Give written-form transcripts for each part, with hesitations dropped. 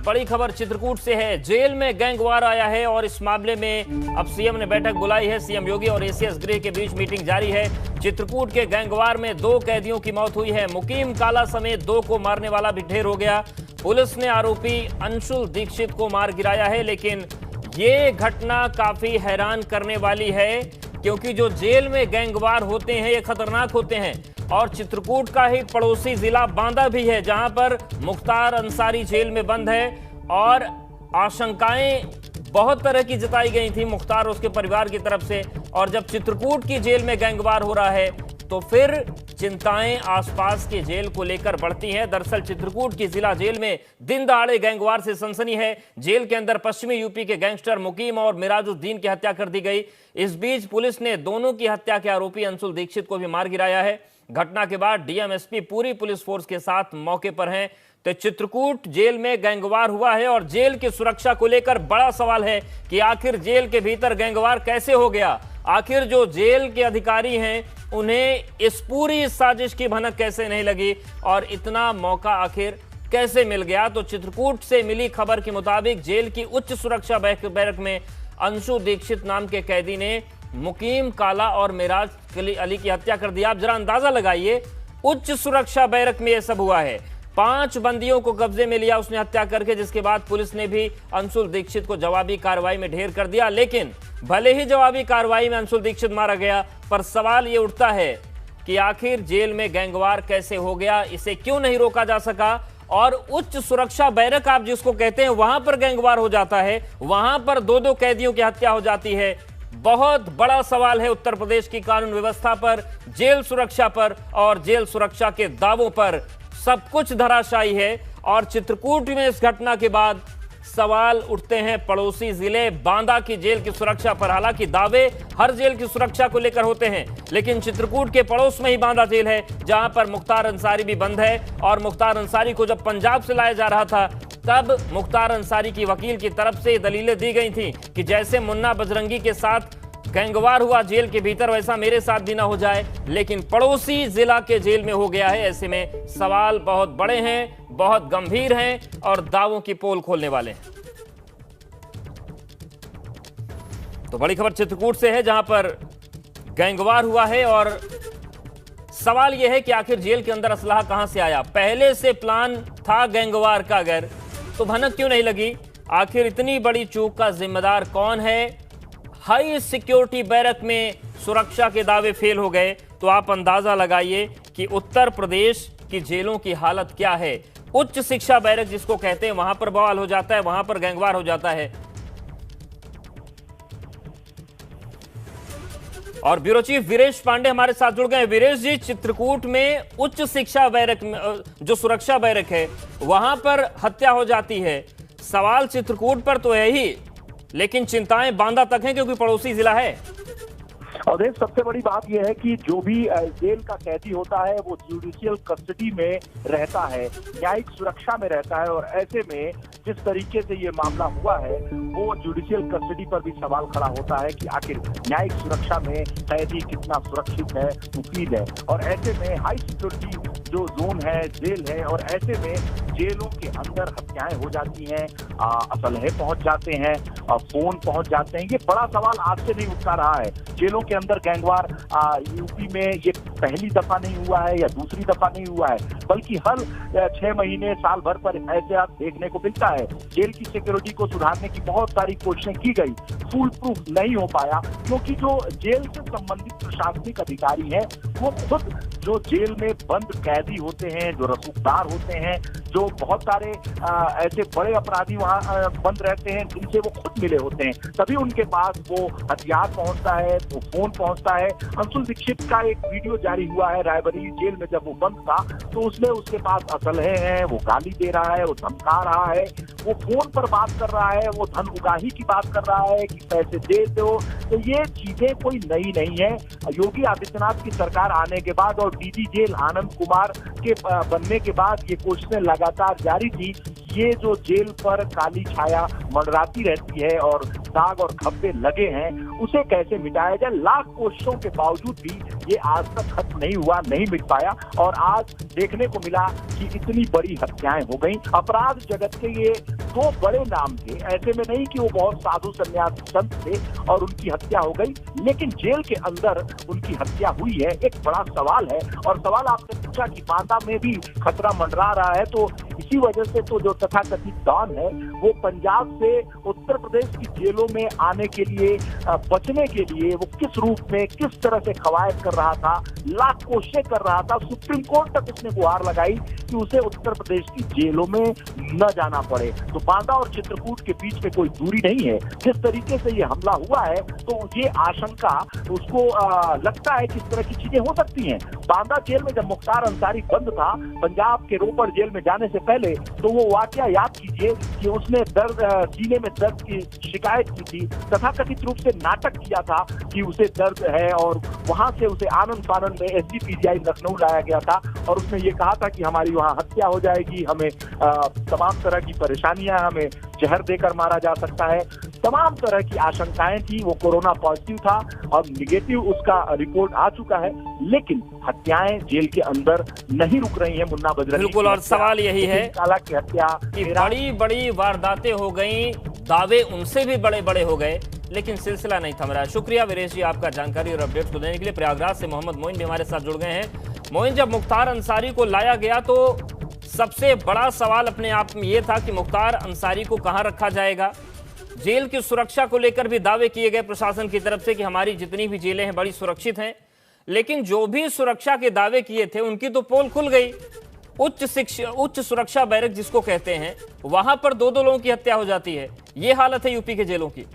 बड़ी खबर चित्रकूट से है। जेल में गैंगवार आया है और इस मामले में अब सीएम ने बैठक बुलाई है। सीएम योगी और एसीएस गृह के बीच मीटिंग जारी है। चित्रकूट के गैंगवार में 2 कैदियों की मौत हुई है। मुकीम काला समेत 2 को मारने वाला भी ढेर हो गया। पुलिस ने आरोपी अंशुल दीक्षित को मार गिराया है, लेकिन ये घटना काफी हैरान करने वाली है, क्योंकि जो जेल में गैंगवार होते हैं ये खतरनाक होते हैं। और चित्रकूट का ही पड़ोसी जिला बांदा भी है, जहां पर मुख्तार अंसारी जेल में बंद है और आशंकाएं बहुत तरह की जताई गई थी मुख्तार और उसके परिवार की तरफ से। और जब चित्रकूट की जेल में गैंगवार हो रहा है तो फिर चिंताएं आसपास के जेल को लेकर बढ़ती हैं। दरअसल चित्रकूट की जिला जेल में दिन दहाड़े गैंगवार से सनसनी है। जेल के अंदर पश्चिमी यूपी के गैंगस्टर मुकीम और मिराजुद्दीन की हत्या कर दी गई। इस बीच पुलिस ने दोनों की हत्या के आरोपी अंशुल दीक्षित को भी मार गिराया है। घटना के बाद डीएम एसपी पूरी पुलिस फोर्स के साथ मौके पर हैं। तो चित्रकूट जेल में गैंगवार हुआ है और जेल की सुरक्षा को लेकर बड़ा सवाल है कि आखिर जेल के भीतर गैंगवार कैसे हो गया। आखिर जो जेल के अधिकारी हैं उन्हें इस पूरी साजिश की भनक कैसे नहीं लगी और इतना मौका आखिर कैसे मिल गया। तो चित्रकूट से मिली खबर के मुताबिक जेल की उच्च सुरक्षा बैरक में अंशु दीक्षित नाम के कैदी ने मुकीम काला और मिराज अली की हत्या कर दी। आप जरा अंदाजा लगाइए, उच्च सुरक्षा बैरक में यह सब हुआ है। 5 बंदियों को कब्जे में लिया उसने हत्या करके, जिसके बाद पुलिस ने भी अंशुल दीक्षित को जवाबी कार्रवाई में ढेर कर दिया। लेकिन भले ही जवाबी कार्रवाई में अंशुल दीक्षित मारा गया, पर सवाल ये उठता है कि आखिर जेल में गैंगवार कैसे हो गया, इसे क्यों नहीं रोका जा सका। और उच्च सुरक्षा बैरक आप जिसको कहते हैं, वहां पर गैंगवार हो जाता है, वहां पर 2-2 कैदियों की हत्या हो जाती है। बहुत बड़ा सवाल है उत्तर प्रदेश की कानून व्यवस्था पर, जेल सुरक्षा पर और जेल सुरक्षा के दावों पर। सब कुछ धराशायी है और चित्रकूट में इस घटना के बाद सवाल उठते हैं पड़ोसी जिले बांदा की जेल की सुरक्षा पर। हालांकि दावे हर जेल की सुरक्षा को लेकर होते हैं, लेकिन चित्रकूट के पड़ोस में ही बांदा जेल है, जहां पर मुख्तार अंसारी भी बंद है। और मुख्तार अंसारी को जब पंजाब से लाया जा रहा था, तब मुख्तार अंसारी की वकील की तरफ से दलीलें दी गई थी कि जैसे मुन्ना बजरंगी के साथ गैंगवार हुआ जेल के भीतर, वैसा मेरे साथ भी ना हो जाए। लेकिन पड़ोसी जिला के जेल में हो गया है। ऐसे में सवाल बहुत बड़े हैं, बहुत गंभीर हैं और दावों की पोल खोलने वाले हैं। तो बड़ी खबर चित्रकूट से है, जहां पर गैंगवार हुआ है और सवाल यह है कि आखिर जेल के अंदर असलहा कहां से आया। पहले से प्लान था गैंगवार का, अगर तो भनक क्यों नहीं लगी। आखिर इतनी बड़ी चूक का जिम्मेदार कौन है। हाई सिक्योरिटी बैरक में सुरक्षा के दावे फेल हो गए, तो आप अंदाजा लगाइए कि उत्तर प्रदेश की जेलों की हालत क्या है। उच्च शिक्षा बैरक जिसको कहते हैं, वहां पर बवाल हो जाता है, वहां पर गैंगवार हो जाता है। और ब्यूरो चीफ वीरेश पांडे हमारे साथ जुड़ गए। वीरेश जी, चित्रकूट में उच्च शिक्षा बैरक में जो सुरक्षा बैरक है, वहां पर हत्या हो जाती है। सवाल चित्रकूट पर तो है ही, लेकिन चिंताएं बांदा तक हैं, क्योंकि पड़ोसी जिला है। और देख, सबसे बड़ी बात यह है कि जो भी जेल का कैदी होता है वो जुडिशियल कस्टडी में रहता है, न्यायिक सुरक्षा में रहता है। और ऐसे में जिस तरीके से ये मामला हुआ है, वो जुडिशियल कस्टडी पर भी सवाल खड़ा होता है कि आखिर न्यायिक सुरक्षा में कैदी कितना सुरक्षित है, मुफीद है। और ऐसे में हाई सिक्योरिटी जो जोन है, जेल है, और ऐसे में जेलों के अंदर हत्याएं हो जाती हैं, असलहे पहुंच जाते हैं, फोन पहुंच जाते हैं। ये बड़ा सवाल आज से नहीं उठता रहा है। जेलों के अंदर गैंगवार यूपी में ये पहली दफा नहीं हुआ है या दूसरी दफा नहीं हुआ है, बल्कि हर 6 महीने साल भर पर ऐसे आप देखने को मिलता है। जेल की सिक्योरिटी को सुधारने की बहुत सारी कोशिशें की गई, फुल प्रूफ नहीं हो पाया, क्योंकि जो जेल से संबंधित प्रशासनिक अधिकारी हैं वो खुद जो जेल में बंद कैदी होते हैं, जो रसूखदार होते हैं, जो बहुत सारे ऐसे बड़े अपराधी वहाँ बंद रहते हैं जिनसे वो खुद मिले होते हैं, तभी उनके पास वो हथियार पहुंचता है, वो फोन पहुंचता है। अंशुल दीक्षित का एक वीडियो जारी हुआ है रायबरेली जेल में, जब वो बंद था तो उसमें उसके पास असलहे हैं, वो गाली दे रहा है, वो धमका रहा है, वो फोन पर बात कर रहा है, वो धन उगाही की बात कर रहा है कि पैसे दे दो। तो ये चीजें कोई नई नहीं है। योगी आदित्यनाथ की सरकार आने के बाद और डीजी जेल आनंद कुमार के बनने के बाद ये कोशिशें लगातार जारी थी। ये जो जेल पर काली छाया मंडराती रहती है और दाग और धब्बे लगे हैं, उसे कैसे मिटाया जाए। लाख कोशिशों के बावजूद भी ये आज तक खत्म नहीं हुआ, नहीं मिट पाया और आज देखने को मिला कि इतनी बड़ी हत्याएं हो गई। अपराध जगत के ये दो बड़े नाम थे, ऐसे में नहीं कि वो बहुत साधु संन्यासी संत थे और उनकी हत्या हो गई, लेकिन जेल के अंदर उनकी हत्या हुई है। एक बड़ा सवाल है और सवाल आपने पूछा कि बांदा में भी खतरा मंडरा रहा है, तो इसी वजह से तो जो तथाकथित डॉन है वो पंजाब से उत्तर प्रदेश की जेलों में आने के लिए, बचने के लिए वो किस रूप में, किस तरह से कवायद कर रहा था, लाख कोशिशें कर रहा था। सुप्रीम कोर्ट तक उसने गुहार लगाई कि उसे उत्तर प्रदेश की जेलों में न जाना पड़े। तो बांदा और चित्रकूट के बीच में कोई दूरी नहीं है। जिस तरीके से ये हमला हुआ है तो ये आशंका उसको लगता है कि इस तरह की चीजें हो सकती हैं। बांदा जेल में जब मुख्तार अंसारी बंद था पंजाब के रोपड़ जेल में जाने से पहले, तो वो वाकया याद कीजिए कि उसने सीने में दर्द की शिकायत की थी, तथाकथित रूप से नाटक किया था कि उसे दर्द है और वहां से उसे आनंद फानंद में एसजीपीजीआई लखनऊ लाया गया था और उसने ये कहा था कि हमारी वहां हत्या हो जाएगी, हमें तमाम तरह की परेशानियां, हमें जहर देकर मारा जा सकता है, तमाम तरह की आशंकाएं थी। वो कोरोना पॉजिटिव था और निगेटिव उसका रिपोर्ट आ चुका है, लेकिन हत्याएं जेल के अंदर नहीं रुक रही हैं। मुन्ना बजरंगी बिल्कुल, और सवाल यही है काला की हत्या कि बड़ी बड़ी वारदातें हो गई, दावे उनसे भी बड़े बड़े हो गए, लेकिन सिलसिला नहीं थम रहा है। शुक्रिया वीरेश जी आपका जानकारी और अपडेट को देने के लिए। प्रयागराज से मोहम्मद मोइन भी हमारे साथ जुड़ गए हैं। मोइन, जब मुख्तार अंसारी को लाया गया तो सबसे बड़ा सवाल अपने आप में ये था कि मुख्तार अंसारी को कहां रखा जाएगा। जेल की सुरक्षा को लेकर भी दावे किए गए प्रशासन की तरफ से कि हमारी जितनी भी जेलें हैं बड़ी सुरक्षित हैं, लेकिन जो भी सुरक्षा के दावे किए थे उनकी तो पोल खुल गई। उच्च सुरक्षा बैरक जिसको कहते हैं, वहां पर दो लोगों की हत्या हो जाती है। ये हालत है यूपी के जेलों की।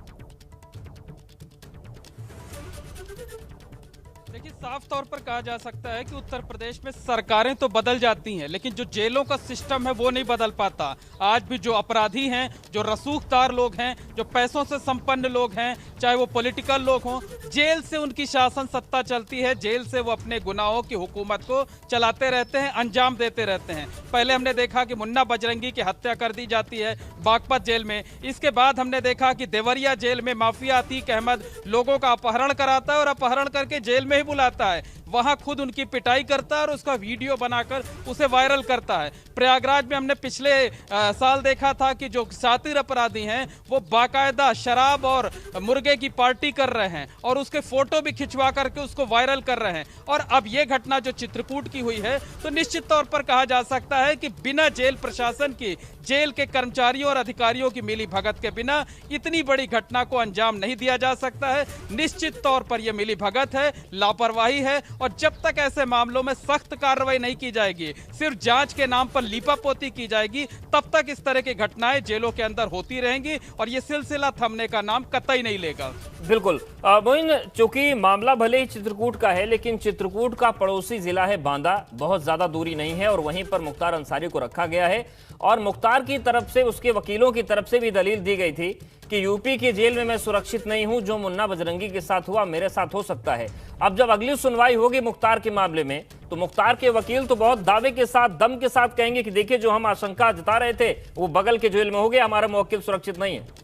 साफ तौर पर कहा जा सकता है कि उत्तर प्रदेश में सरकारें तो बदल जाती हैं, लेकिन जो जेलों का सिस्टम है वो नहीं बदल पाता। आज भी जो अपराधी हैं, जो रसूखदार लोग हैं, जो पैसों से संपन्न लोग हैं, चाहे वो पॉलिटिकल लोग हों, जेल से उनकी शासन सत्ता चलती है। जेल से वो अपने गुनाहों की हुकूमत को चलाते रहते हैं, अंजाम देते रहते हैं। पहले हमने देखा कि मुन्ना बजरंगी की हत्या कर दी जाती है बागपत जेल में। इसके बाद हमने देखा कि देवरिया जेल में माफिया अतीक अहमद लोगों का अपहरण कराता है और अपहरण करके जेल में ही बुलाता है, वहां खुद उनकी पिटाई करता है और उसका वीडियो बनाकर उसे वायरल करता है। प्रयागराज में हमने पिछले साल देखा था कि जो शातिर अपराधी हैं वो बाकायदा शराब और मुर्गे की पार्टी कर रहे हैं और उसके फोटो भी खिंचवा करके उसको वायरल कर रहे हैं। और अब ये घटना जो चित्रकूट की हुई है, तो निश्चित तौर पर कहा जा सकता है कि बिना जेल प्रशासन की, जेल के कर्मचारियों और अधिकारियों की मिली भगत के बिना इतनी बड़ी घटना को अंजाम नहीं दिया जा सकता है। निश्चित तौर पर यह मिली भगत है, लापरवाही है और जब तक ऐसे मामलों में सख्त कार्रवाई नहीं की जाएगी, सिर्फ जांच के नाम पर लीपापोती की जाएगी, तब तक इस तरह की घटनाएं जेलों के अंदर होती रहेंगी और ये सिलसिला थमने का नाम कतई नहीं लेगा। बिल्कुल मोइन, चूंकि मामला भले ही चित्रकूट का है, लेकिन चित्रकूट का पड़ोसी जिला है बांदा, बहुत ज्यादा दूरी नहीं है और वहीं पर मुख्तार अंसारी को रखा गया है। और मुख्तार की तरफ से, उसके वकीलों की तरफ से भी दलील दी गई थी कि यूपी की जेल में मैं सुरक्षित नहीं हूं, जो मुन्ना बजरंगी के साथ हुआ मेरे साथ हो सकता है। अब जब अगली सुनवाई होगी मुख्तार के मामले में, तो मुख्तार के वकील तो बहुत दावे के साथ, दम के साथ कहेंगे कि देखिए जो हम आशंका जता रहे थे वो बगल के जेल में हो गया, हमारा मुवक्किल सुरक्षित नहीं है।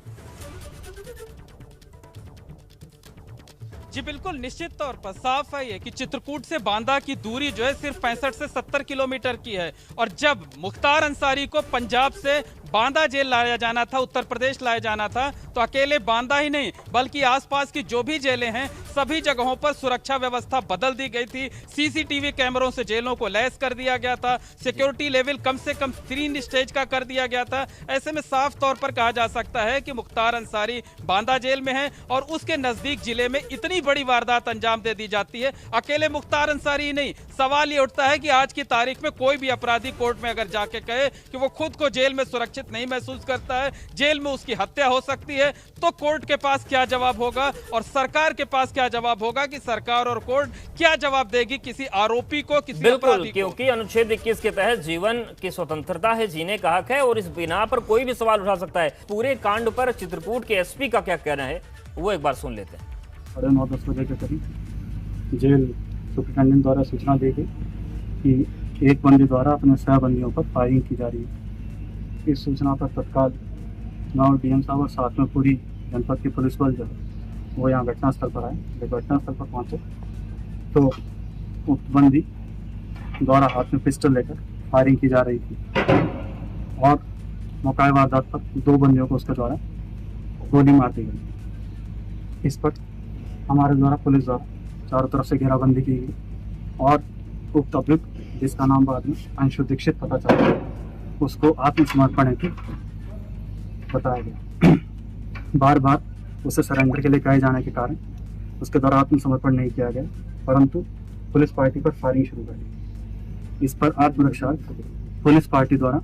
जी बिल्कुल, निश्चित तौर पर साफ है ये कि चित्रकूट से बांदा की दूरी जो है सिर्फ 65 से 70 किलोमीटर की है। और जब मुख्तार अंसारी को पंजाब से बांदा जेल लाया जाना था, उत्तर प्रदेश लाया जाना था, तो अकेले बांदा ही नहीं बल्कि आसपास की जो भी जेलें हैं सभी जगहों पर सुरक्षा व्यवस्था बदल दी गई थी। सीसीटीवी कैमरों से जेलों को लैस कर दिया गया था, सिक्योरिटी लेवल कम से कम 3 स्टेज का कर दिया गया था। ऐसे में साफ तौर पर कहा जा सकता है कि मुख्तार अंसारी बांदा जेल में है और उसके नजदीक जिले में इतनी बड़ी वारदात अंजाम दे दी जाती है। अकेले मुख्तार अंसारी ही नहीं, सवाल ये उठता है कि आज की तारीख में कोई भी अपराधी कोर्ट में अगर जाके कहे कि वो खुद को जेल में सुरक्षित नहीं महसूस करता है, जेल में उसकी हत्या हो सकती है, तो कोर्ट के पास क्या जवाब होगा और सरकार के पास क्या जवाब होगा कि सरकार और कोर्ट क्या जवाब देगी किसी आरोपी को, किसी अपराधी को। क्योंकि अनुच्छेद 21 के तहत जीवन की स्वतंत्रता है, जीने का हक है और इस बिना पर कोई भी सवाल उठा सकता है। पूरे कांड पर चित्रकूट के एसपी का क्या कहना है वो एक बार सुन लेते हैं। 9:30 बजे के करीब जेल सुप्रिंटेंडेंट द्वारा सूचना दी गई कि एक बंदी द्वारा अपने सहबंदियों पर फायरिंग की जा रही है। इस सूचना पर तत्काल चुनाव डीएम साहब और साथ में पूरी जनपद की पुलिस बल जो है वो यहाँ घटनास्थल पर आए। जब घटनास्थल पर पहुँचे तो उक्त बंदी द्वारा हाथ में पिस्टल लेकर फायरिंग की जा रही थी और मौका वारदात पर 2 बंदियों को उसके द्वारा गोली मार दी गई। इस पर हमारे द्वारा पुलिस द्वारा चारों तरफ से घेराबंदी की गई और उक्त अभियुक्त, जिसका नाम बाद में अंशु दीक्षित पता चला, उसको आत्मसमर्पण हेतु बताया गया। बार बार उसे सरेंडर के लिए कहे जाने के कारण उसके द्वारा आत्मसमर्पण नहीं किया गया, परंतु पुलिस पार्टी पर फायरिंग शुरू कर दी। इस पर आत्मरक्षा पुलिस पार्टी द्वारा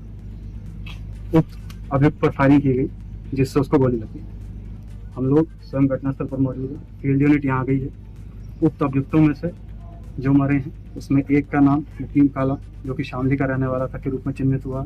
उक्त अभियुक्त पर फायरिंग की गई, जिससे उसको गोली लगी। हम लोग स्वयं घटनास्थल पर मौजूद हैं। फील्ड यूनिट यहाँ गई है। उक्त अभियुक्तों में से जो मरे हैं उसमें एक का नाम मुकीम काला, जो कि शामली का रहने वाला था, के रूप में चिन्हित हुआ।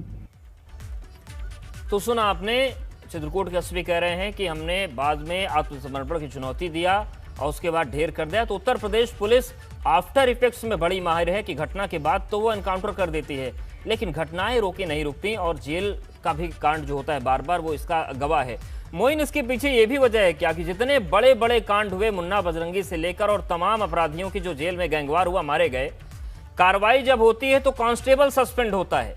तो सुना आपने, चित्रकूट के एसपी कह रहे हैं कि हमने बाद में आत्मसमर्पण की चुनौती दिया और उसके बाद ढेर कर दिया। तो Uttar Pradesh police after effects में बड़ी माहिर है कि घटना के बाद तो वो एनकाउंटर कर देती है, लेकिन घटनाएं रोकी नहीं रुकती और जेल का भी कांड जो होता है बार बार, वो इसका गवाह है। मोइन, इसके पीछे ये भी वजह है क्या कि जितने बड़े बड़े कांड हुए मुन्ना बजरंगी से लेकर और तमाम अपराधियों की जो जेल में गैंगवार हुआ मारे गए, कार्रवाई जब होती है तो कांस्टेबल सस्पेंड होता है,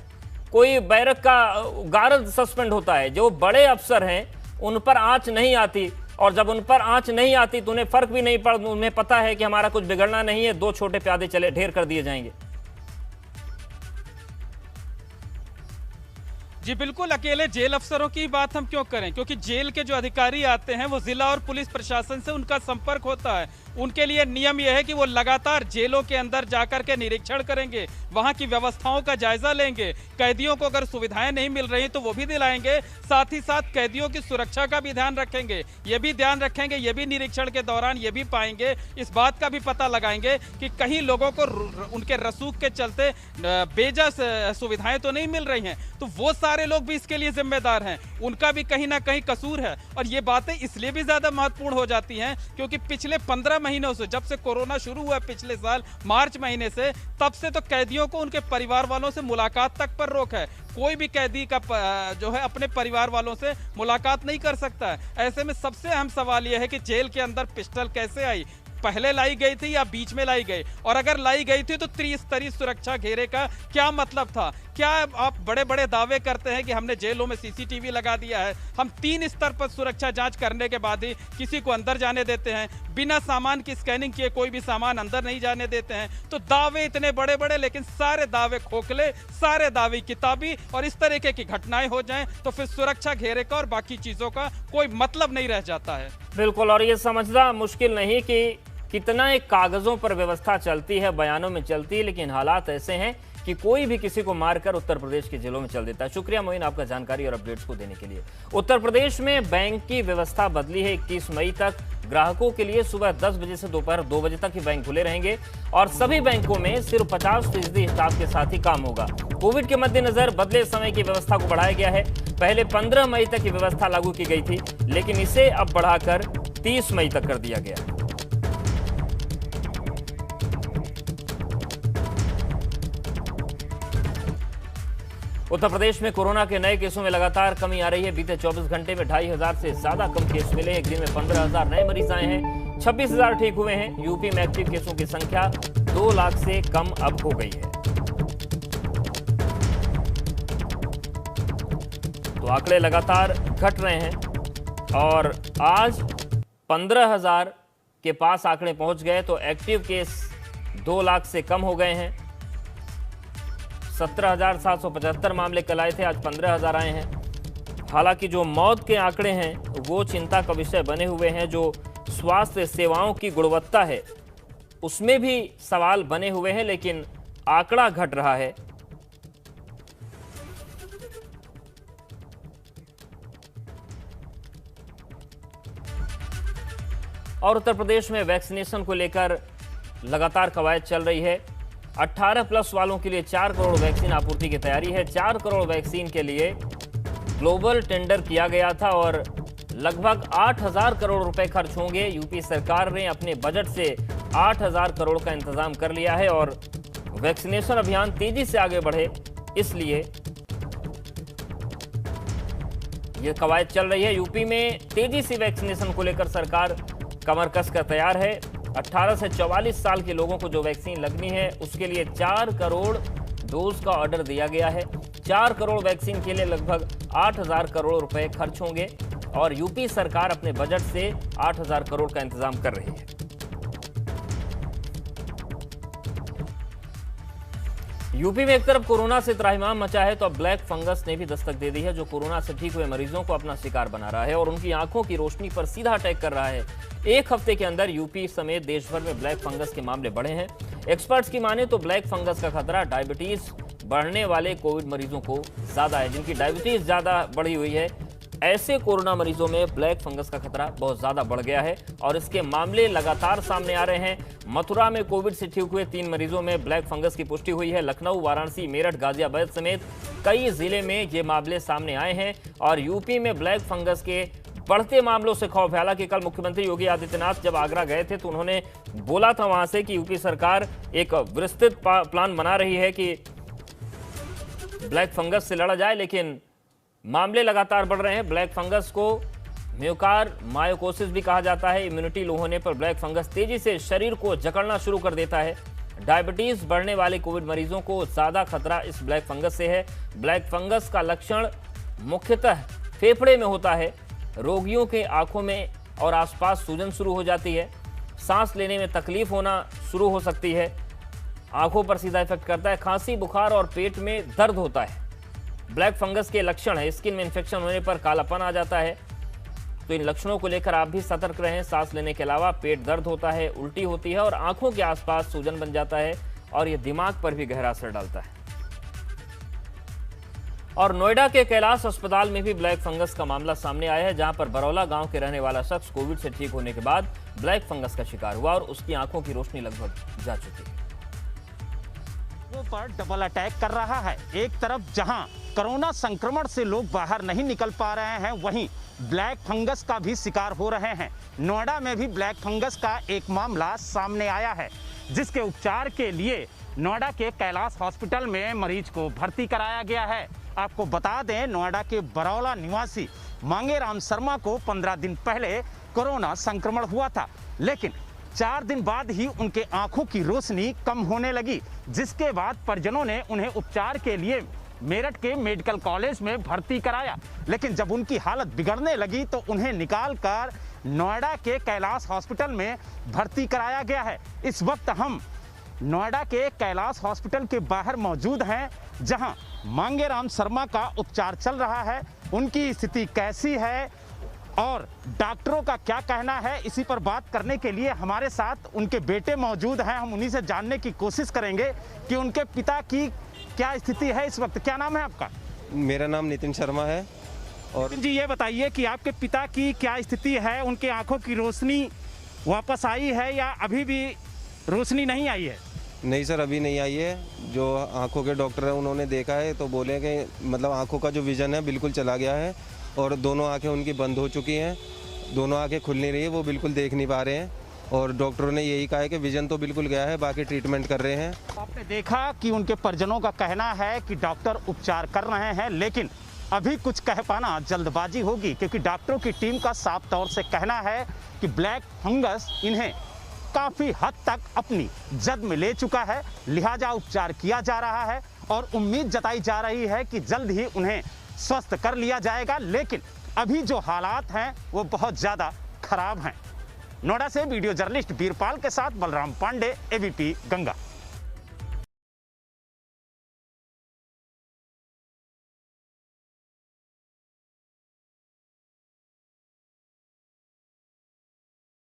कोई बैरक का गार्ड सस्पेंड होता है, जो बड़े अफसर हैं उन पर आंच नहीं आती, और जब उन पर आंच नहीं आती तो उन्हें फर्क भी नहीं पड़ता, उन्हें पता है कि हमारा कुछ बिगड़ना नहीं है, 2 छोटे प्यादे चले ढेर कर दिए जाएंगे। जी बिल्कुल, अकेले जेल अफसरों की बात हम क्यों करें, क्योंकि जेल के जो अधिकारी आते हैं वो जिला और पुलिस प्रशासन से उनका संपर्क होता है। उनके लिए नियम यह है कि वो लगातार जेलों के अंदर जाकर के निरीक्षण करेंगे, वहां की व्यवस्थाओं का जायजा लेंगे, कैदियों को अगर सुविधाएं नहीं मिल रही तो वो भी दिलाएंगे, साथ ही साथ कैदियों की सुरक्षा का भी ध्यान रखेंगे। ये भी ध्यान रखेंगे, ये भी निरीक्षण के दौरान ये भी पाएंगे, इस बात का भी पता लगाएंगे कि कहीं लोगों को उनके रसूख के चलते बेजा सुविधाएं तो नहीं मिल रही हैं। तो वो सारे लोग भी इसके लिए जिम्मेदार हैं, उनका भी कहीं ना कहीं कसूर है। और ये बातें इसलिए भी ज्यादा महत्वपूर्ण हो जाती हैं क्योंकि पिछले 15 महीनों से, जब से कोरोना शुरू हुआ पिछले साल मार्च महीने से, तब से तो कैदियों को उनके परिवार वालों से मुलाकात तक पर रोक है। कोई भी कैदी का जो है अपने परिवार वालों से मुलाकात नहीं कर सकता है। ऐसे में सबसे अहम सवाल यह है कि जेल के अंदर पिस्टल कैसे आई, पहले लाई गई थी या बीच में लाई गई, और अगर लाई गई थी तो त्रिस्तरीय सुरक्षा घेरे का क्या मतलब था। क्या आप बड़े बड़े दावे करते हैं कि हमने जेलों में सीसीटीवी लगा दिया है, हम 3 स्तर पर सुरक्षा जांच करने के बाद ही किसी को अंदर जाने देते हैं, बिना सामान की स्कैनिंग किए कोई भी सामान अंदर नहीं जाने देते हैं। तो दावे इतने बड़े बड़े, लेकिन सारे दावे खोखले, सारे दावे किताबी, और इस तरीके की घटनाएं हो जाएं तो फिर सुरक्षा घेरे का और बाकी चीजों का कोई मतलब नहीं रह जाता है। बिल्कुल, और ये समझना मुश्किल नहीं कि कितना एक कागजों पर व्यवस्था चलती है, बयानों में चलती है, लेकिन हालात ऐसे हैं कि कोई भी किसी को मारकर उत्तर प्रदेश के जेलों में चल देता है। शुक्रिया मोइन आपका जानकारी और अपडेट्स को देने के लिए। उत्तर प्रदेश में बैंक की व्यवस्था बदली है। 21 मई तक ग्राहकों के लिए सुबह 10 बजे से दोपहर 2 बजे तक ही बैंक खुले रहेंगे और सभी बैंकों में सिर्फ 50% स्टाफ के साथ ही काम होगा। कोविड के मद्देनजर बदले समय की व्यवस्था को बढ़ाया गया है। पहले 15 मई तक की व्यवस्था लागू की गई थी, लेकिन इसे अब बढ़ाकर 30 मई तक कर दिया गया। उत्तर प्रदेश में कोरोना के नए केसों में लगातार कमी आ रही है। बीते 24 घंटे में 2500 से ज्यादा कम केस मिले। एक दिन में 15,000 नए मरीज आए हैं, 26,000 ठीक हुए हैं। यूपी में एक्टिव केसों की संख्या 2 लाख से कम अब हो गई है। तो आंकड़े लगातार घट रहे हैं और आज 15,000 के पास आंकड़े पहुंच गए, तो एक्टिव केस 2 लाख से कम हो गए हैं। 17,775 मामले कल आए थे, आज 15,000 आए हैं। हालांकि जो मौत के आंकड़े हैं वो चिंता का विषय बने हुए हैं। जो स्वास्थ्य सेवाओं की गुणवत्ता है उसमें भी सवाल बने हुए हैं, लेकिन आंकड़ा घट रहा है। और उत्तर प्रदेश में वैक्सीनेशन को लेकर लगातार कवायद चल रही है। 18+ वालों के लिए 4 करोड़ वैक्सीन आपूर्ति की तैयारी है। 4 करोड़ वैक्सीन के लिए ग्लोबल टेंडर किया गया था और लगभग 8,000 करोड़ रुपए खर्च होंगे। यूपी सरकार ने अपने बजट से 8,000 करोड़ का इंतजाम कर लिया है और वैक्सीनेशन अभियान तेजी से आगे बढ़े, इसलिए यह कवायद चल रही है। यूपी में तेजी से वैक्सीनेशन को लेकर सरकार कमर कस कर तैयार है। 18 से 44 साल के लोगों को जो वैक्सीन लगनी है उसके लिए 4 करोड़ डोज का ऑर्डर दिया गया है। 4 करोड़ वैक्सीन के लिए लगभग 8,000 करोड़ रुपए खर्च होंगे और यूपी सरकार अपने बजट से 8,000 करोड़ का इंतजाम कर रही है। यूपी में एक तरफ कोरोना से त्राहिमाम मचा है तो अब ब्लैक फंगस ने भी दस्तक दे दी है, जो कोरोना से ठीक हुए मरीजों को अपना शिकार बना रहा है और उनकी आंखों की रोशनी पर सीधा अटैक कर रहा है। एक हफ्ते के अंदर यूपी समेत देश भर में ब्लैक फंगस के मामले बढ़े हैं। एक्सपर्ट्स की माने तो ब्लैक फंगस का खतरा डायबिटीज बढ़ने वाले कोविड मरीजों को ज्यादा है, जिनकी डायबिटीज ज्यादा बढ़ी हुई है। ऐसे कोरोना मरीजों में ब्लैक फंगस का खतरा बहुत ज्यादा बढ़ गया है और इसके मामले लगातार सामने आ रहे हैं। मथुरा में कोविड से ठीक हुए 3 मरीजों में ब्लैक फंगस की पुष्टि हुई है। लखनऊ, वाराणसी, मेरठ, गाजियाबाद समेत कई जिले में ये मामले सामने आए हैं और यूपी में ब्लैक फंगस के बढ़ते मामलों से खौफ है। हालांकि कल मुख्यमंत्री योगी आदित्यनाथ जब आगरा गए थे तो उन्होंने बोला था वहां से कि यूपी सरकार एक विस्तृत प्लान बना रही है कि ब्लैक फंगस से लड़ा जाए, लेकिन मामले लगातार बढ़ रहे हैं। ब्लैक फंगस को म्यूकार मायोकोसिस भी कहा जाता है। इम्यूनिटी लो होने पर ब्लैक फंगस तेजी से शरीर को जकड़ना शुरू कर देता है। डायबिटीज बढ़ने वाले कोविड मरीजों को ज्यादा खतरा इस ब्लैक फंगस से है। ब्लैक फंगस का लक्षण मुख्यतः फेफड़े में होता है। रोगियों के आंखों में और आसपास सूजन शुरू हो जाती है। सांस लेने में तकलीफ होना शुरू हो सकती है। आंखों पर सीधा इफेक्ट करता है। खांसी, बुखार और पेट में दर्द होता है। ब्लैक फंगस के लक्षण है स्किन में इन्फेक्शन होने पर कालापन आ जाता है। तो इन लक्षणों को लेकर आप भी सतर्क रहें। सांस लेने के अलावा पेट दर्द होता है, उल्टी होती है और आंखों के आसपास सूजन बन जाता है और यह दिमाग पर भी गहरा असर डालता है। और नोएडा के कैलाश अस्पताल में भी ब्लैक फंगस का मामला सामने आया है, जहां पर बरौला गांव के रहने वाला शख्स कोविड से ठीक होने के बाद ब्लैक फंगस का शिकार हुआ और उसकी आंखों की रोशनी लगभग जा चुकी है। पर डबल अटैक कर रहा है। एक तरफ जहां कोरोना संक्रमण से लोग बाहर नहीं निकल पा रहे हैं, वहीं ब्लैक फंगस का भी शिकार हो रहे हैं। नोएडा में भी ब्लैक फंगस का एक मामला सामने आया है, जिसके उपचार के लिए नोएडा के कैलाश हॉस्पिटल में मरीज को भर्ती कराया गया है। आपको बता दें, नोएडा के बरौला निवासी मांगेराम शर्मा को 15 दिन पहले कोरोना संक्रमण हुआ था, लेकिन 4 दिन बाद ही उनके आंखों की रोशनी कम होने लगी, जिसके बाद परिजनों ने उन्हें उपचार के लिए मेरठ के मेडिकल कॉलेज में भर्ती कराया। लेकिन जब उनकी हालत बिगड़ने लगी तो उन्हें निकालकर नोएडा के कैलाश हॉस्पिटल में भर्ती कराया गया है। इस वक्त हम नोएडा के कैलाश हॉस्पिटल के बाहर मौजूद हैं, जहां मांगेराम शर्मा का उपचार चल रहा है। उनकी स्थिति कैसी है और डॉक्टरों का क्या कहना है, इसी पर बात करने के लिए हमारे साथ उनके बेटे मौजूद हैं। हम उन्हीं से जानने की कोशिश करेंगे कि उनके पिता की क्या स्थिति है इस वक्त। क्या नाम है आपका? मेरा नाम नितिन शर्मा है। और नितिन जी, ये बताइए कि आपके पिता की क्या स्थिति है? उनके आंखों की रोशनी वापस आई है या अभी भी रोशनी नहीं आई है? नहीं सर, अभी नहीं आई है। जो आंखों के डॉक्टर हैं उन्होंने देखा है तो बोले कि मतलब आंखों का जो विजन है बिल्कुल चला गया है और दोनों आंखें उनकी बंद हो चुकी हैं। दोनों आंखें खुल नहीं रही है, वो बिल्कुल देख नहीं पा रहे हैं और डॉक्टरों ने यही कहा है कि विजन तो बिल्कुल गया है, बाकी ट्रीटमेंट कर रहे हैं। आपने देखा कि उनके परिजनों का कहना है कि डॉक्टर उपचार कर रहे हैं, लेकिन अभी कुछ कह पाना जल्दबाजी होगी, क्योंकि डॉक्टरों की टीम का साफ तौर से कहना है कि ब्लैक फंगस इन्हें काफ़ी हद तक अपनी जद में ले चुका है, लिहाजा उपचार किया जा रहा है और उम्मीद जताई जा रही है कि जल्द ही उन्हें स्वस्थ कर लिया जाएगा। लेकिन अभी जो हालात हैं वो बहुत ज़्यादा खराब हैं। नोएडा से वीडियो जर्नलिस्ट वीरपाल के साथ बलराम पांडे, एबीपी गंगा।